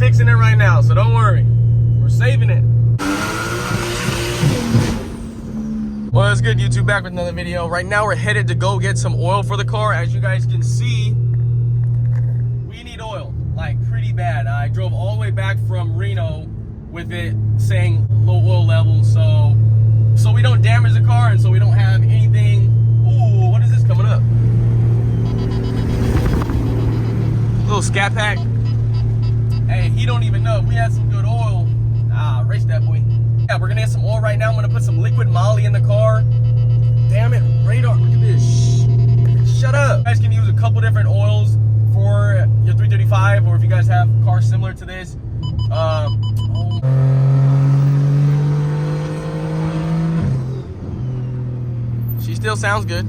fixing it right now, so don't worry. We're saving it. Well, it's good, YouTube, back with another video. Right now, we're headed to go get some oil for the car. As you guys can see, we need oil, like pretty bad. I drove all the way back from Reno with it saying low oil level, so we don't damage the car and so we don't have anything. Ooh, what is this coming up? Little scat pack. Hey, he don't even know. If we had some good oil. Race that boy. Yeah, we're gonna get some oil right now. I'm gonna put some liquid moly in the car. Damn it, radar, look at this. Shut up. You guys can use a couple different oils for your 335, or if you guys have cars similar to this. She still sounds good.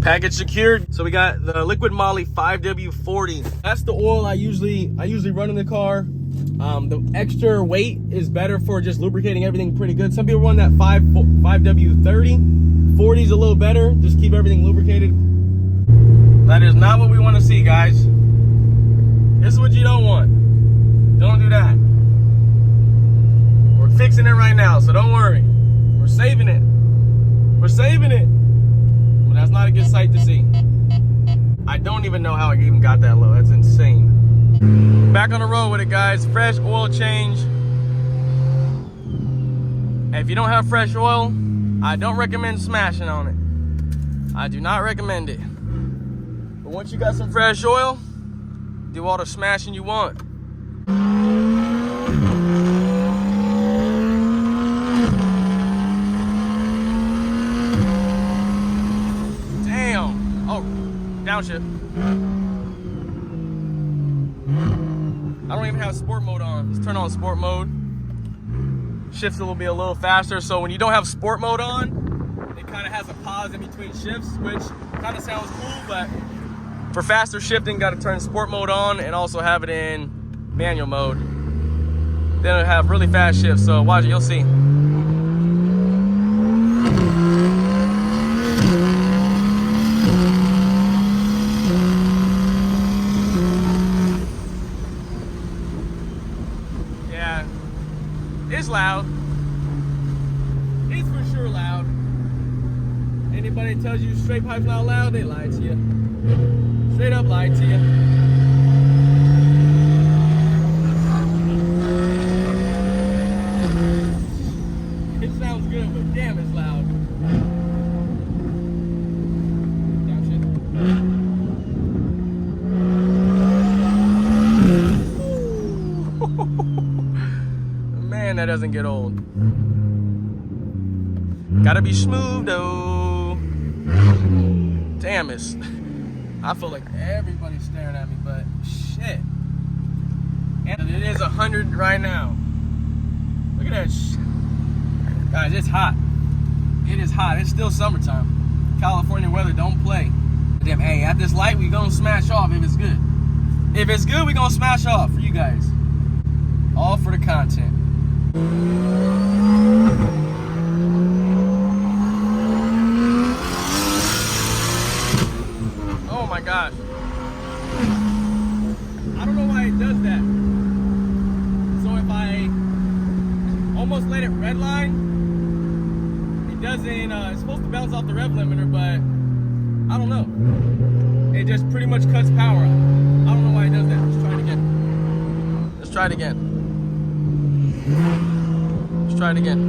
Package secured. So we got the liquid moly 5W40. That's the oil I usually run in the car. The extra weight is better for just lubricating everything pretty good. Some people run that 5W30. 40 is a little better. Just keep everything lubricated. That is not what we want to see, guys. This is what you don't want. Don't do that. We're fixing it right now, so don't worry. We're saving it. We're saving it. But that's not a good sight to see. I don't even know how I even got that low. That's insane. Back on the road with it, guys. Fresh oil change. And if you don't have fresh oil, I don't recommend smashing on it. I do not recommend it. But once you got some fresh oil, do all the smashing you want. Damn. Oh, downshift. I don't even have sport mode on. Let's turn on sport mode. Shifts will be a little faster. So when you don't have sport mode on, it kind of has a pause in between shifts, which kind of sounds cool, but for faster shifting, got to turn sport mode on and also have it in manual mode. Then it'll have really fast shifts. So watch it, you'll see. It's loud. It's for sure loud. Anybody that tells you straight pipe's not loud, they lie to you. Straight up lie to you. It sounds good, but damn, it's loud. Man, that doesn't get old. Gotta be smooth though. Damn, I feel like everybody's staring at me, but shit. And it is 100 right now. Look at that shit. Guys, it's hot. It is hot. It's still summertime. California weather don't play. Damn, hey, at this light, we gonna smash off if it's good. If it's good, we gonna smash off for you guys. All for the content. Oh my gosh. I don't know why it does that. So if I almost let it redline, it doesn't, it's supposed to bounce off the rev limiter, but I don't know. It just pretty much cuts power out. I don't know why it does that. Let's try it again. Let's try it again. Let's try it again.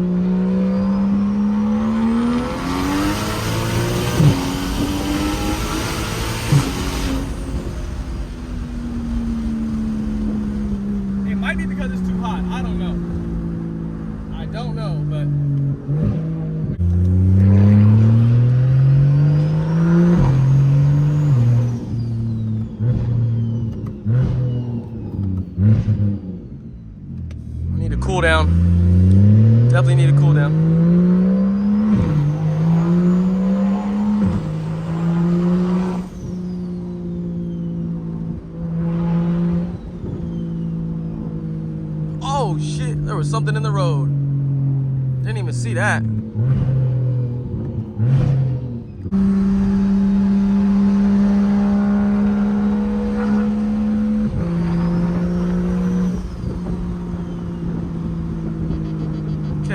It might be because it's too hot. I don't know. I don't know, but I need a cool down. Definitely need a cool down. Oh shit, there was something in the road. Didn't even see that.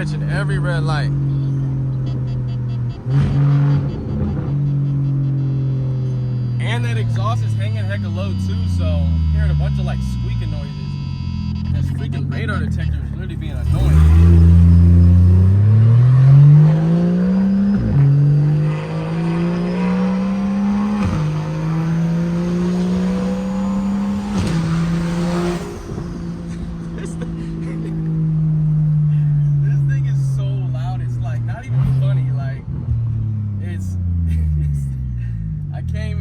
catching every red light. And that exhaust is hanging hecka low too, so I'm hearing a bunch of like squeaking noises. This freaking radar detector is literally being annoying.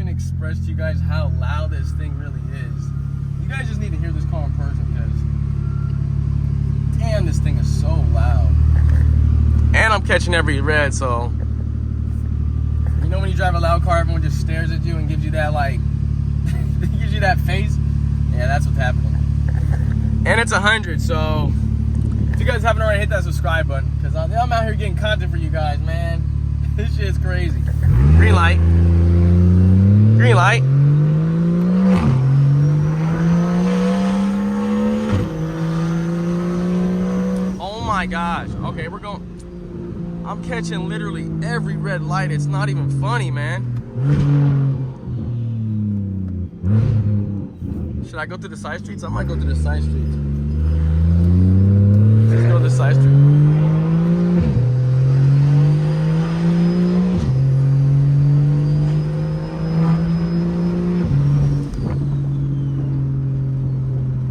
Express to you guys how loud this thing really is. You guys just need to hear this car in person because damn, this thing is so loud. And I'm catching every red, so you know when you drive a loud car, everyone just stares at you and gives you that like gives you that face. Yeah, that's what's happening. And it's 100, so if you guys haven't already, hit that subscribe button because I'm out here getting content for you guys, man. This shit is crazy. Green light. Green light. Oh my gosh. Okay, we're going. I'm catching literally every red light. It's not even funny, man. Should I go through the side streets? I might go through the side streets. Let's go to the side street.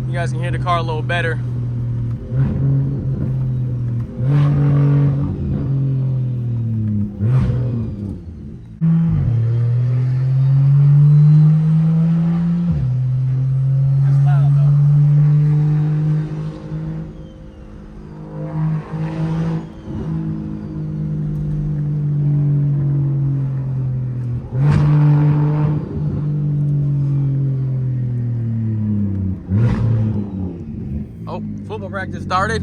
You guys can hear the car a little better. It's loud though. Oh, football practice started.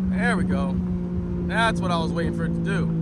There we go. That's what I was waiting for it to do.